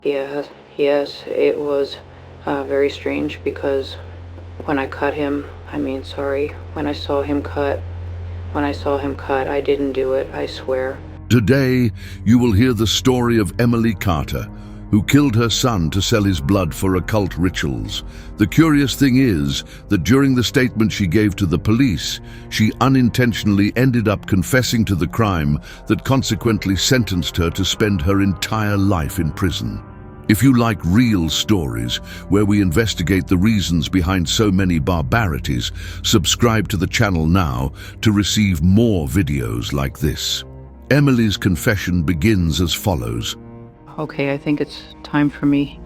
Yes, it was very strange because when I cut him, when I saw him cut, I didn't do it, I swear. Today, you will hear the story of Emily Carter, who killed her son to sell his blood for occult rituals. The curious thing is that during the statement she gave to the police, she unintentionally ended up confessing to the crime that consequently sentenced her to spend her entire life in prison. If you like real stories where we investigate the reasons behind so many barbarities, subscribe to the channel now to receive more videos like this. Emily's confession begins as follows. Okay, I think it's time for me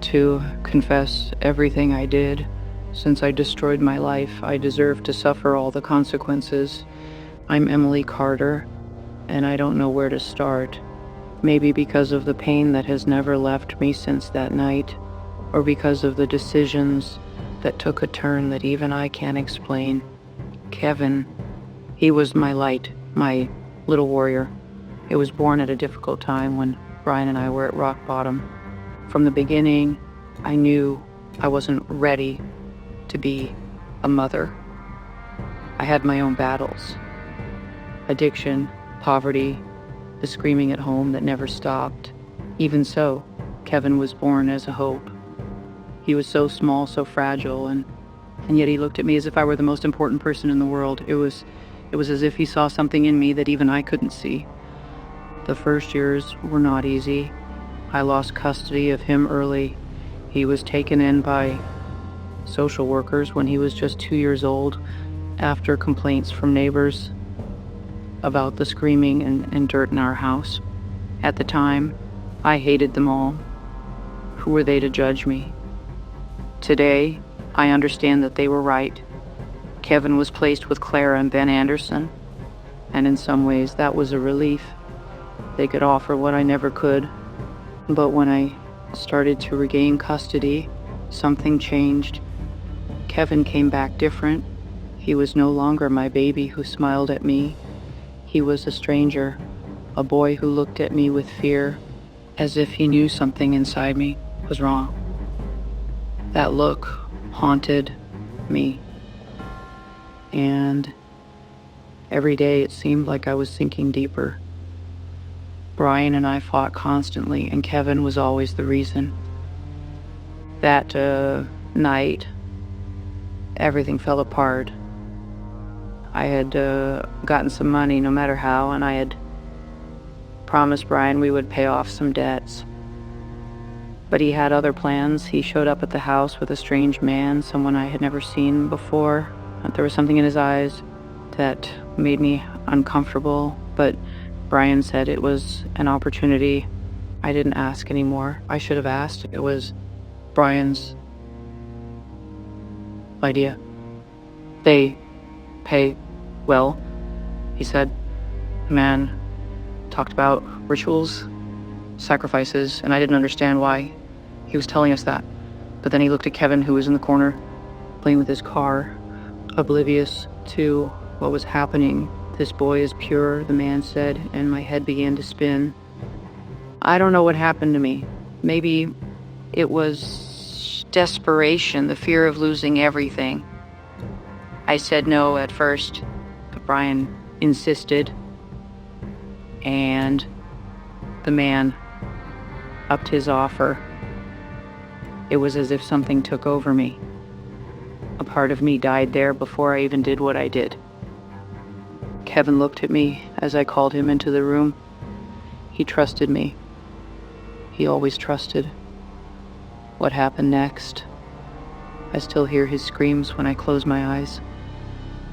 to confess everything I did. Since I destroyed my life, I deserve to suffer all the consequences. I'm Emily Carter, and I don't know where to start. Maybe because of the pain that has never left me since that night, or because of the decisions that took a turn that even I can't explain. Kevin, he was my light, my little warrior. It was born at a difficult time when Brian and I were at rock bottom. From the beginning, I knew I wasn't ready to be a mother. I had my own battles. Addiction, poverty, the screaming at home that never stopped. Even so, Kevin was born as a hope. He was so small, so fragile, and yet he looked at me as if I were the most important person in the world. It was as if he saw something in me that even I couldn't see. The first years were not easy. I lost custody of him early. He was taken in by social workers when he was just 2 years old, after complaints from neighbors about the screaming and dirt in our house. At the time, I hated them all. Who were they to judge me? Today, I understand that they were right. Kevin was placed with Clara and Ben Anderson, and in some ways that was a relief. They could offer what I never could. But when I started to regain custody, something changed. Kevin came back different. He was no longer my baby who smiled at me. He was a stranger, a boy who looked at me with fear, as if he knew something inside me was wrong. That look haunted me. And every day it seemed like I was sinking deeper. Brian and I fought constantly, and Kevin was always the reason. That night, everything fell apart. I had gotten some money, no matter how, and I had promised Brian we would pay off some debts. But he had other plans. He showed up at the house with a strange man, someone I had never seen before. There was something in his eyes that made me uncomfortable, but Brian said it was an opportunity. I didn't ask anymore. I should have asked. It was Brian's idea. They pay well, he said. The man talked about rituals, sacrifices, and I didn't understand why he was telling us that. But then he looked at Kevin, who was in the corner, playing with his car, oblivious to what was happening. This boy is pure, the man said, and my head began to spin. I don't know what happened to me. Maybe it was desperation, the fear of losing everything. I said no at first, but Brian insisted, and the man upped his offer. It was as if something took over me. A part of me died there before I even did what I did. Kevin looked at me as I called him into the room. He trusted me. He always trusted. What happened next? I still hear his screams when I close my eyes.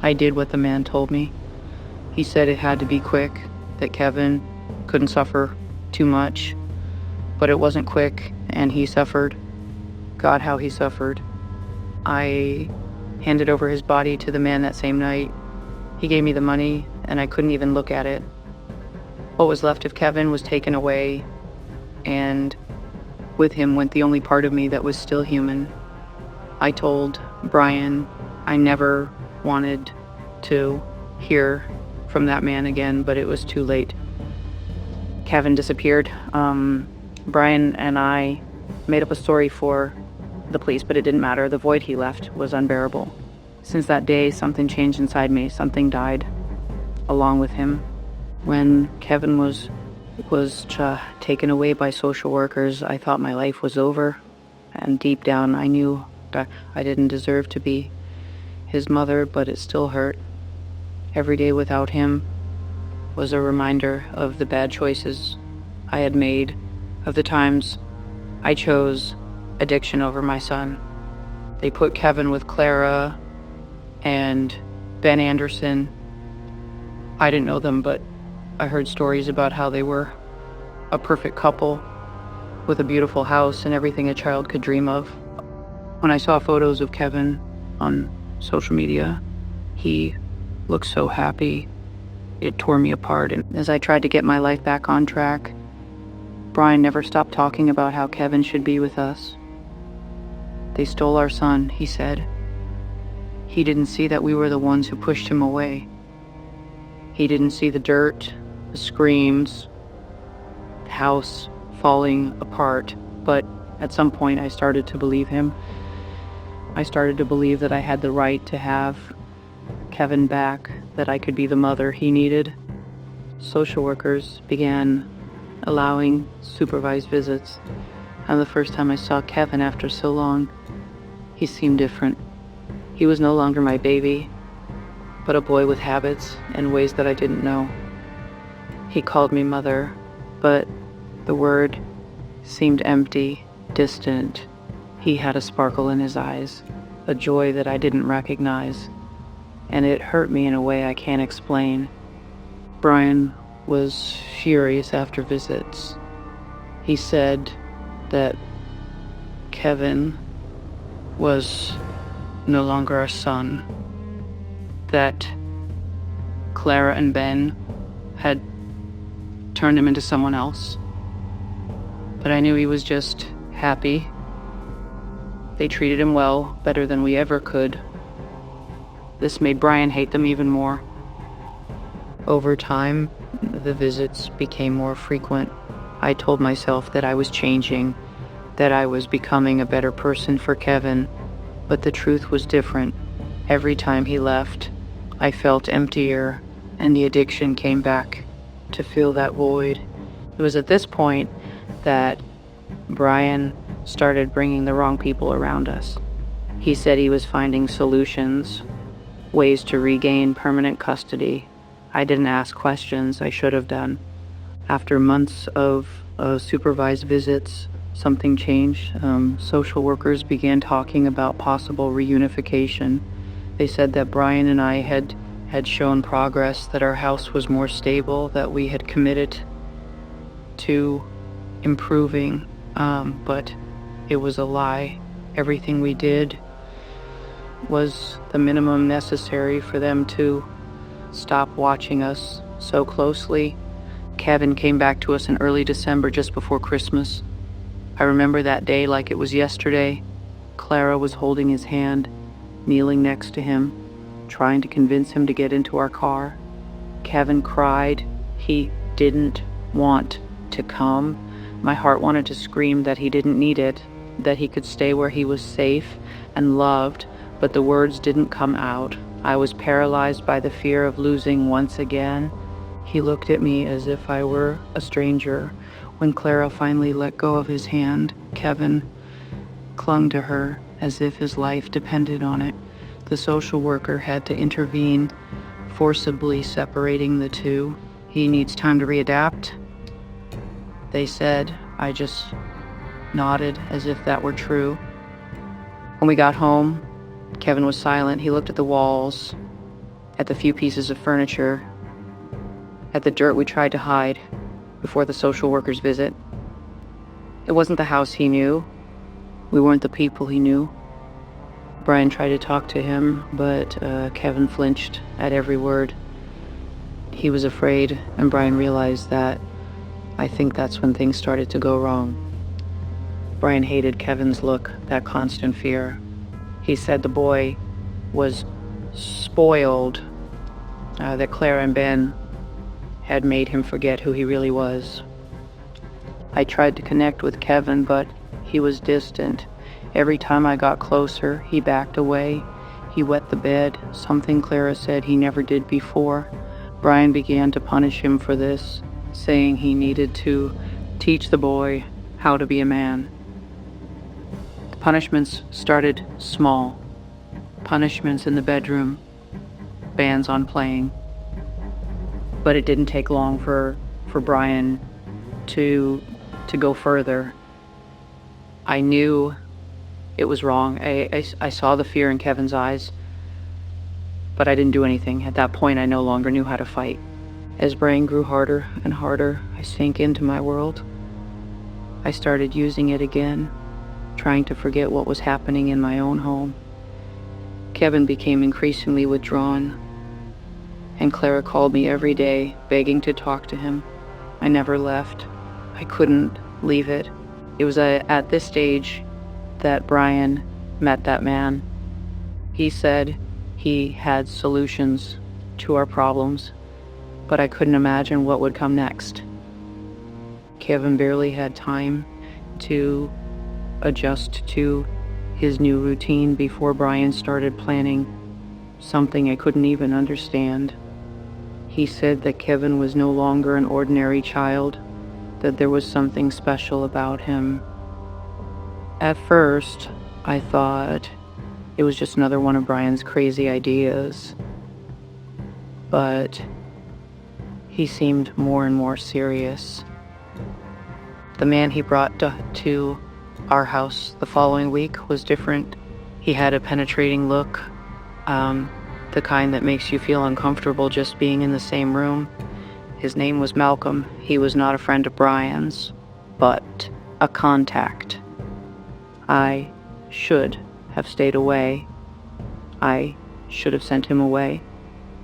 I did what the man told me. He said it had to be quick, that Kevin couldn't suffer too much. But it wasn't quick, and he suffered. God, how he suffered. I handed over his body to the man that same night. He gave me the money, and I couldn't even look at it. What was left of Kevin was taken away, and with him went the only part of me that was still human. I told Brian I never wanted to hear from that man again, but it was too late. Kevin disappeared. Brian and I made up a story for the police, but it didn't matter. The void he left was unbearable. Since that day, something changed inside me. Something died along with him. When Kevin was taken away by social workers, I thought my life was over. And deep down, I knew that I didn't deserve to be his mother, but it still hurt. Every day without him was a reminder of the bad choices I had made, of the times I chose addiction over my son. They put Kevin with Clara and Ben Anderson. I didn't know them, but I heard stories about how they were a perfect couple with a beautiful house and everything a child could dream of. When I saw photos of Kevin on social media, he looked so happy. It tore me apart. And as I tried to get my life back on track, Brian never stopped talking about how Kevin should be with us. They stole our son, he said. He didn't see that we were the ones who pushed him away. He didn't see the dirt, the screams, the house falling apart. But at some point, I started to believe him. I started to believe that I had the right to have Kevin back, that I could be the mother he needed. Social workers began allowing supervised visits, and the first time I saw Kevin after so long, he seemed different. He was no longer my baby, but a boy with habits and ways that I didn't know. He called me mother, but the word seemed empty, distant. He had a sparkle in his eyes, a joy that I didn't recognize, and it hurt me in a way I can't explain. Brian was furious after visits. He said that Kevin was no longer our son, that Clara and Ben had turned him into someone else. But I knew he was just happy. They treated him well, better than we ever could. This made Brian hate them even more. Over time, the visits became more frequent. I told myself that I was changing, that I was becoming a better person for Kevin, but the truth was different. Every time he left, I felt emptier, and the addiction came back to fill that void. It was at this point that Brian started bringing the wrong people around us. He said he was finding solutions, ways to regain permanent custody. I didn't ask questions I should have done. After months of supervised visits, something changed. Social workers began talking about possible reunification. They said that Brian and I had shown progress, that our house was more stable, that we had committed to improving, but it was a lie. Everything we did was the minimum necessary for them to stop watching us so closely. Kevin came back to us in early December, just before Christmas. I remember that day like it was yesterday. Clara was holding his hand, kneeling next to him, trying to convince him to get into our car. Kevin cried. He didn't want to come. My heart wanted to scream that he didn't need it, that he could stay where he was safe and loved, but the words didn't come out. I was paralyzed by the fear of losing once again. He looked at me as if I were a stranger. When Clara finally let go of his hand, Kevin clung to her as if his life depended on it. The social worker had to intervene, forcibly separating the two. He needs time to readapt, they said. I just nodded as if that were true. When we got home, Kevin was silent. He looked at the walls, at the few pieces of furniture, at the dirt we tried to hide before the social worker's visit. It wasn't the house he knew. We weren't the people he knew. Brian tried to talk to him, but Kevin flinched at every word. He was afraid, and Brian realized that. I think that's when things started to go wrong. Brian hated Kevin's look, that constant fear. He said the boy was spoiled, that Clara and Ben had made him forget who he really was. I tried to connect with Kevin, but he was distant. Every time I got closer, he backed away. He wet the bed, something Clara said he never did before. Brian began to punish him for this, saying he needed to teach the boy how to be a man. The punishments started small. Punishments in the bedroom, bands on playing. But it didn't take long for Brian to go further. I knew it was wrong. I saw the fear in Kevin's eyes, but I didn't do anything. At that point, I no longer knew how to fight. As Brian grew harder and harder, I sank into my world. I started using it again, trying to forget what was happening in my own home. Kevin became increasingly withdrawn, and Clara called me every day, begging to talk to him. I never left. I couldn't leave it. It was at this stage that Brian met that man. He said he had solutions to our problems, but I couldn't imagine what would come next. Kevin barely had time to adjust to his new routine before Brian started planning something I couldn't even understand. He said that Kevin was no longer an ordinary child, that there was something special about him. At first, I thought it was just another one of Brian's crazy ideas, but he seemed more and more serious. The man he brought to our house the following week was different. He had a penetrating look, the kind that makes you feel uncomfortable just being in the same room. His name was Malcolm. He was not a friend of Brian's, but a contact. I should have stayed away. I should have sent him away,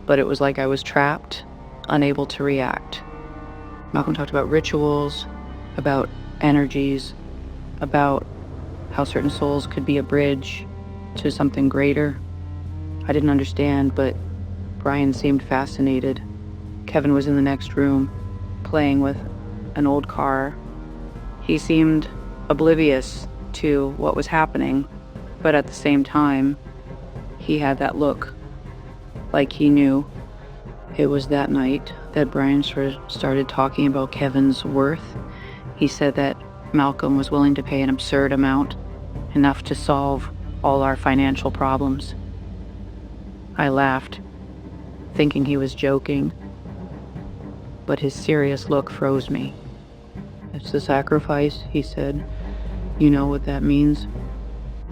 but it was like I was trapped, unable to react. Malcolm talked about rituals, about energies, about how certain souls could be a bridge to something greater. I didn't understand, but Brian seemed fascinated. Kevin was in the next room, playing with an old car. He seemed oblivious to what was happening, but at the same time, he had that look, like he knew. It was that night that Brian started talking about Kevin's worth. He said that Malcolm was willing to pay an absurd amount, enough to solve all our financial problems. I laughed, thinking he was joking, but his serious look froze me. "It's the sacrifice," he said. "You know what that means?"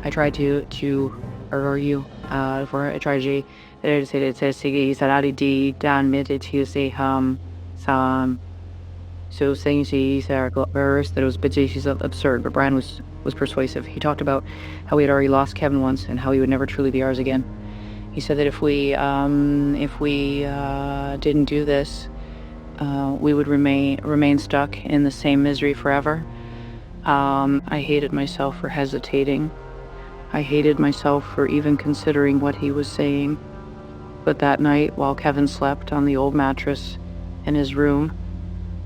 I tried to argue, for I tried to say salary di dan mid to say some so saying she's verse that it was she's absurd, but Brian was persuasive. He talked about how we had already lost Kevin once and how he would never truly be ours again. He said that if we didn't do this, we would remain stuck in the same misery forever. I hated myself for hesitating. I hated myself for even considering what he was saying. But that night, while Kevin slept on the old mattress in his room,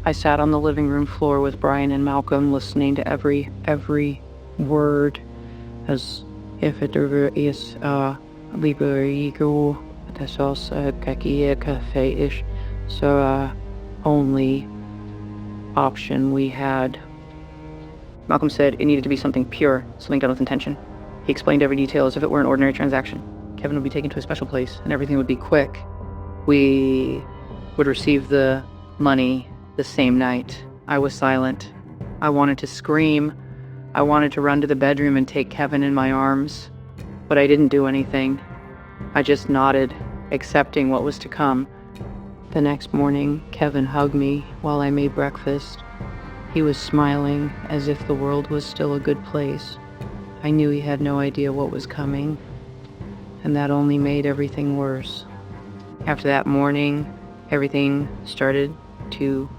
I sat on the living room floor with Brian and Malcolm, listening to every word, as if it were is liberigo tesos kakia cafe-ish. So only option we had. Malcolm said it needed to be something pure, something done with intention. He explained every detail as if it were an ordinary transaction. Kevin would be taken to a special place, and everything would be quick. We would receive the money the same night. I was silent. I wanted to scream. I wanted to run to the bedroom and take Kevin in my arms, but I didn't do anything. I just nodded, accepting what was to come. The next morning, Kevin hugged me while I made breakfast. He was smiling as if the world was still a good place. I knew he had no idea what was coming, and that only made everything worse. After that morning, everything started to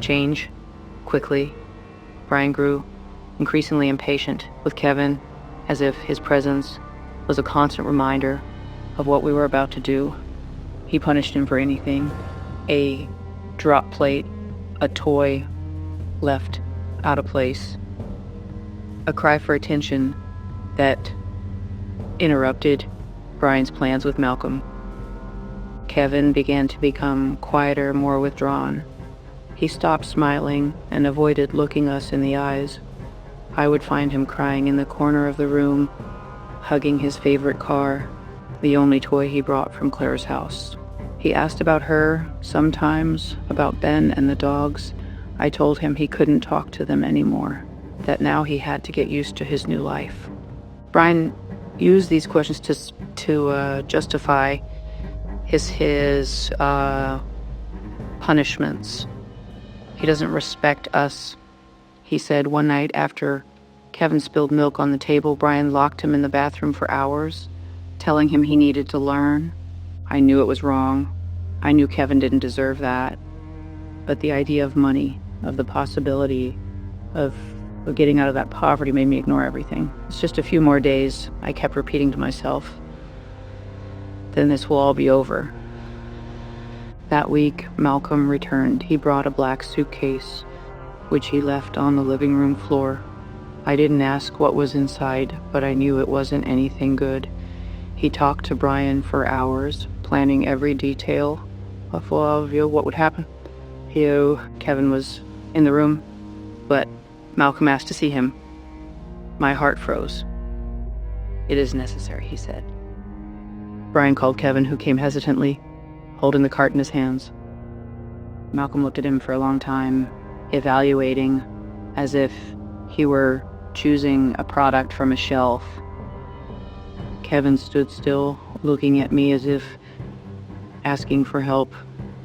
change quickly. Brian grew increasingly impatient with Kevin, as if his presence was a constant reminder of what we were about to do. He punished him for anything. A drop plate, a toy left out of place. A cry for attention that interrupted Brian's plans with Malcolm. Kevin began to become quieter, more withdrawn. He stopped smiling and avoided looking us in the eyes. I would find him crying in the corner of the room, hugging his favorite car, the only toy he brought from Claire's house. He asked about her, sometimes about Ben and the dogs. I told him he couldn't talk to them anymore, that now he had to get used to his new life. Brian used these questions to justify his punishments. He doesn't respect us, he said one night after Kevin spilled milk on the table. Brian locked him in the bathroom for hours, telling him he needed to learn. I knew it was wrong. I knew Kevin didn't deserve that. But the idea of money, of the possibility of getting out of that poverty made me ignore everything. It's just a few more days, I kept repeating to myself. Then this will all be over. That week, Malcolm returned. He brought a black suitcase, which he left on the living room floor. I didn't ask what was inside, but I knew it wasn't anything good. He talked to Brian for hours, planning every detail of what would happen. Kevin was in the room, but Malcolm asked to see him. My heart froze. "It is necessary," he said. Brian called Kevin, who came hesitantly, holding the cart in his hands. Malcolm looked at him for a long time, evaluating, as if he were choosing a product from a shelf. Kevin stood still, looking at me as if asking for help,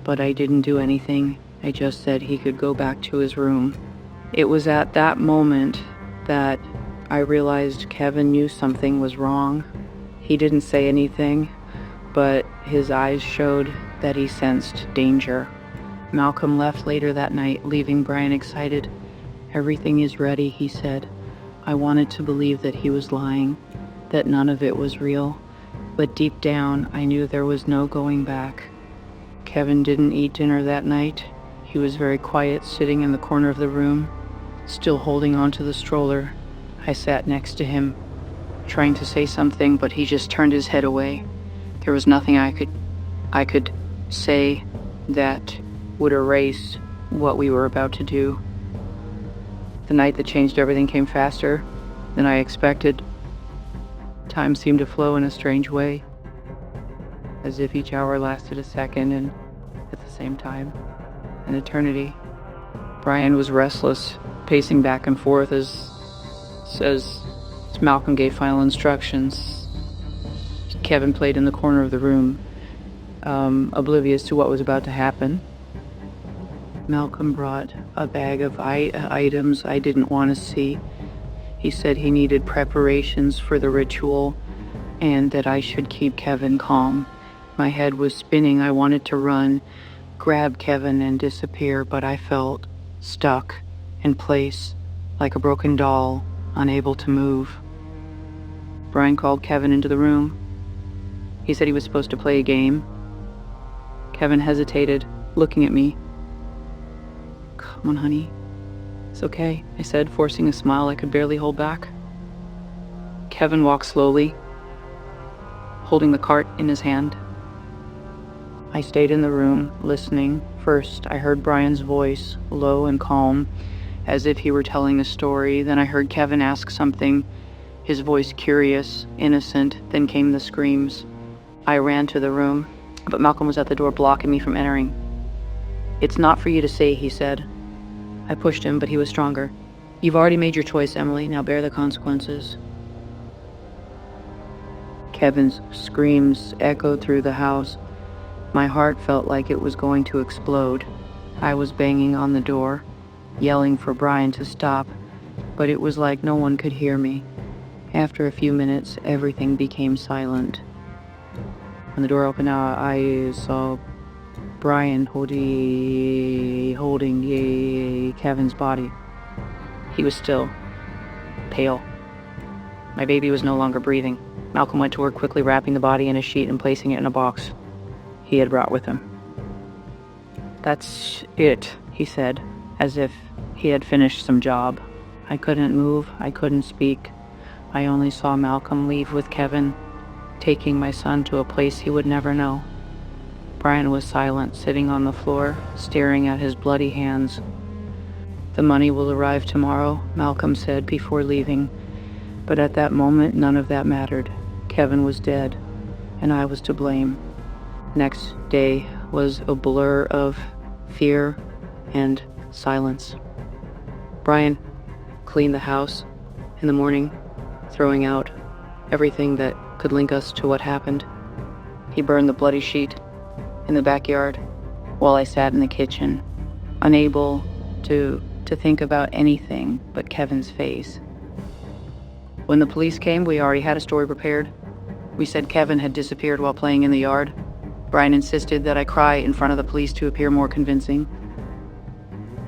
but I didn't do anything. I just said he could go back to his room. It was at that moment that I realized Kevin knew something was wrong. He didn't say anything, but his eyes showed that he sensed danger. Malcolm left later that night, leaving Brian excited. "Everything is ready," he said. I wanted to believe that he was lying, that none of it was real, but deep down I knew there was no going back. Kevin didn't eat dinner that night. He was very quiet, sitting in the corner of the room, still holding onto the stroller. I sat next to him, trying to say something, but he just turned his head away. There was nothing I could say that would erase what we were about to do. The night that changed everything came faster than I expected. Time seemed to flow in a strange way, as if each hour lasted a second and, at the same time, an eternity. Brian was restless, pacing back and forth as Malcolm gave final instructions. Kevin played in the corner of the room, oblivious to what was about to happen. Malcolm brought a bag of items I didn't want to see. He said he needed preparations for the ritual and that I should keep Kevin calm. My head was spinning. I wanted to run, grab Kevin and disappear, but I felt stuck in place, like a broken doll, unable to move. Brian called Kevin into the room. He said he was supposed to play a game. Kevin hesitated, looking at me. "Come on, honey. It's okay," I said, forcing a smile I could barely hold back. Kevin walked slowly, holding the cart in his hand. I stayed in the room, listening. First, I heard Brian's voice, low and calm, as if he were telling a story. Then I heard Kevin ask something, his voice curious, innocent. Then came the screams. I ran to the room, but Malcolm was at the door, blocking me from entering. "It's not for you to say," he said. I pushed him, but he was stronger. "You've already made your choice, Emily. Now bear the consequences." Kevin's screams echoed through the house. My heart felt like it was going to explode. I was banging on the door, yelling for Brian to stop, but it was like no one could hear me. After a few minutes, everything became silent. When the door opened, I saw Brian holding Kevin's body. He was still, pale. My baby was no longer breathing. Malcolm went to work, quickly wrapping the body in a sheet and placing it in a box he had brought with him. "That's it," he said, as if He had finished some job. I couldn't move, I couldn't speak. I only saw Malcolm leave with Kevin, taking my son to a place he would never know. Brian was silent, sitting on the floor, staring at his bloody hands. "The money will arrive tomorrow," Malcolm said before leaving. But at that moment, none of that mattered. Kevin was dead, and I was to blame. Next day was a blur of fear and silence. Brian cleaned the house in the morning, throwing out everything that could link us to what happened. He burned the bloody sheet in the backyard while I sat in the kitchen, unable to think about anything but Kevin's face. When the police came, we already had a story prepared. We said Kevin had disappeared while playing in the yard. Brian insisted that I cry in front of the police to appear more convincing.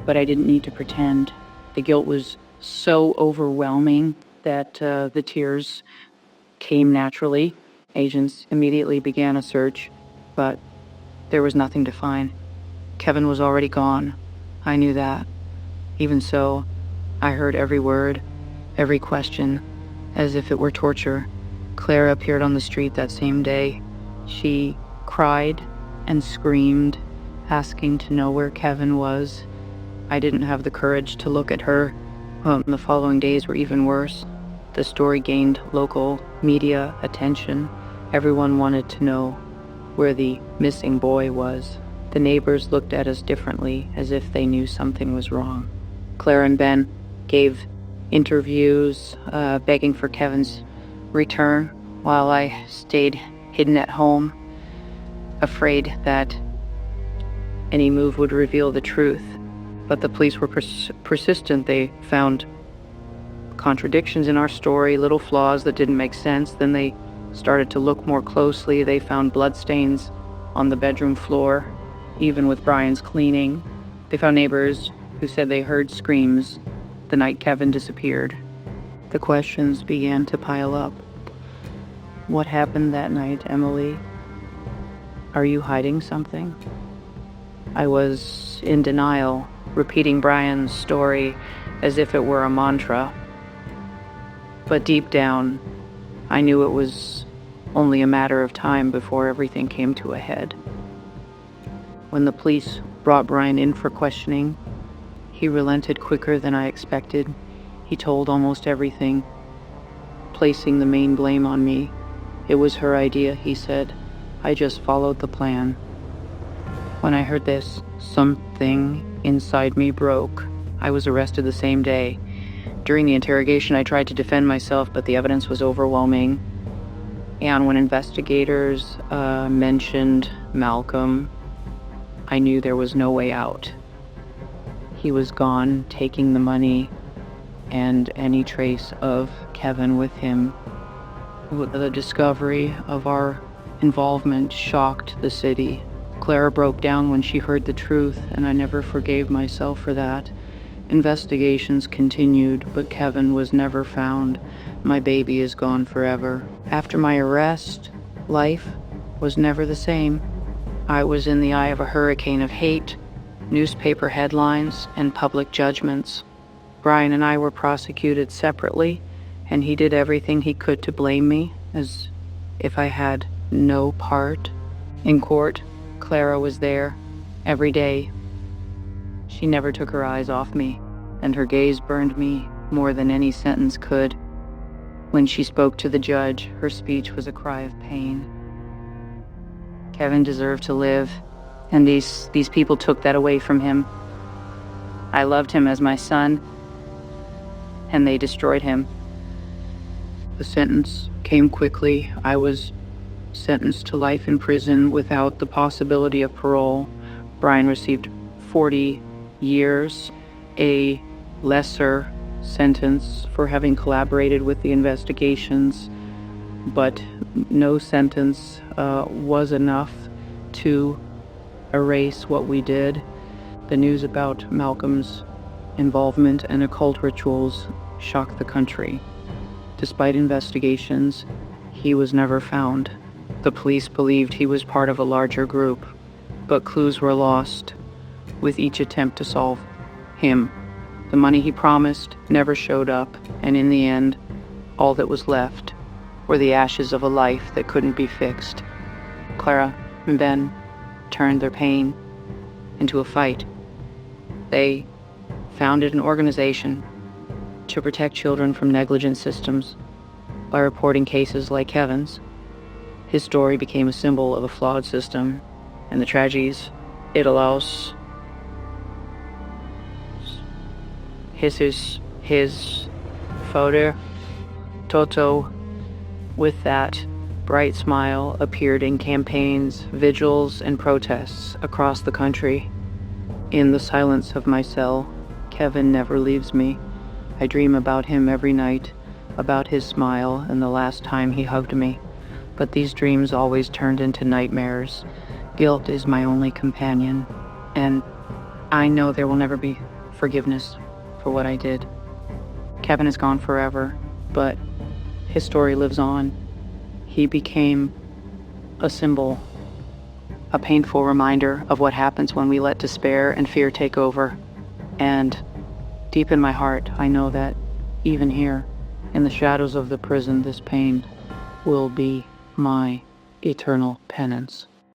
But I didn't need to pretend. The guilt was so overwhelming that the tears came naturally. Agents immediately began a search, but there was nothing to find. Kevin was already gone. I knew that. Even so, I heard every word, every question, as if it were torture. Clara appeared on the street that same day. She cried and screamed, asking to know where Kevin was. I didn't have the courage to look at her. The following days were even worse. The story gained local media attention. Everyone wanted to know where the missing boy was. The neighbors looked at us differently, as if they knew something was wrong. Claire and Ben gave interviews, begging for Kevin's return, while I stayed hidden at home, afraid that any move would reveal the truth. But the police were persistent. They found contradictions in our story, little flaws that didn't make sense. Then they started to look more closely. They found bloodstains on the bedroom floor, even with Brian's cleaning. They found neighbors who said they heard screams the night Kevin disappeared. The questions began to pile up. What happened that night, Emily? Are you hiding something? I was in denial, repeating Brian's story as if it were a mantra. But deep down, I knew it was only a matter of time before everything came to a head. When the police brought Brian in for questioning, he relented quicker than I expected. He told almost everything, placing the main blame on me. It was her idea, he said. I just followed the plan. When I heard this, something inside me broke. I was arrested the same day. During the interrogation, I tried to defend myself, but the evidence was overwhelming. And when investigators mentioned Malcolm, I knew there was no way out. He was gone, taking the money and any trace of Kevin with him. The discovery of our involvement shocked the city. Clara broke down when she heard the truth, and I never forgave myself for that. Investigations continued, but Kevin was never found. My baby is gone forever. After my arrest, life was never the same. I was in the eye of a hurricane of hate, newspaper headlines, and public judgments. Brian and I were prosecuted separately, and he did everything he could to blame me, as if I had no part. In court, Clara was there every day. She never took her eyes off me, and her gaze burned me more than any sentence could. When she spoke to the judge, her speech was a cry of pain. Kevin deserved to live, and these people took that away from him. I loved him as my son, and they destroyed him. The sentence came quickly. I was sentenced to life in prison without the possibility of parole. Brian received 40 years, a lesser sentence for having collaborated with the investigations, but no sentence was enough to erase what we did. The news about Malcolm's involvement in occult rituals shocked the country. Despite investigations, he was never found. The police believed he was part of a larger group, but clues were lost with each attempt to solve him. The money he promised never showed up, and in the end, all that was left were the ashes of a life that couldn't be fixed. Clara and Ben turned their pain into a fight. They founded an organization to protect children from negligent systems by reporting cases like Kevin's. His story became a symbol of a flawed system and the tragedies it allows. His photo, Toto, with that bright smile, appeared in campaigns, vigils, and protests across the country. In the silence of my cell, Kevin never leaves me. I dream about him every night, about his smile and the last time he hugged me. But these dreams always turned into nightmares. Guilt is my only companion, and I know there will never be forgiveness for what I did. Kevin is gone forever, but his story lives on. He became a symbol, a painful reminder of what happens when we let despair and fear take over. And deep in my heart, I know that even here, in the shadows of the prison, this pain will be my eternal penance.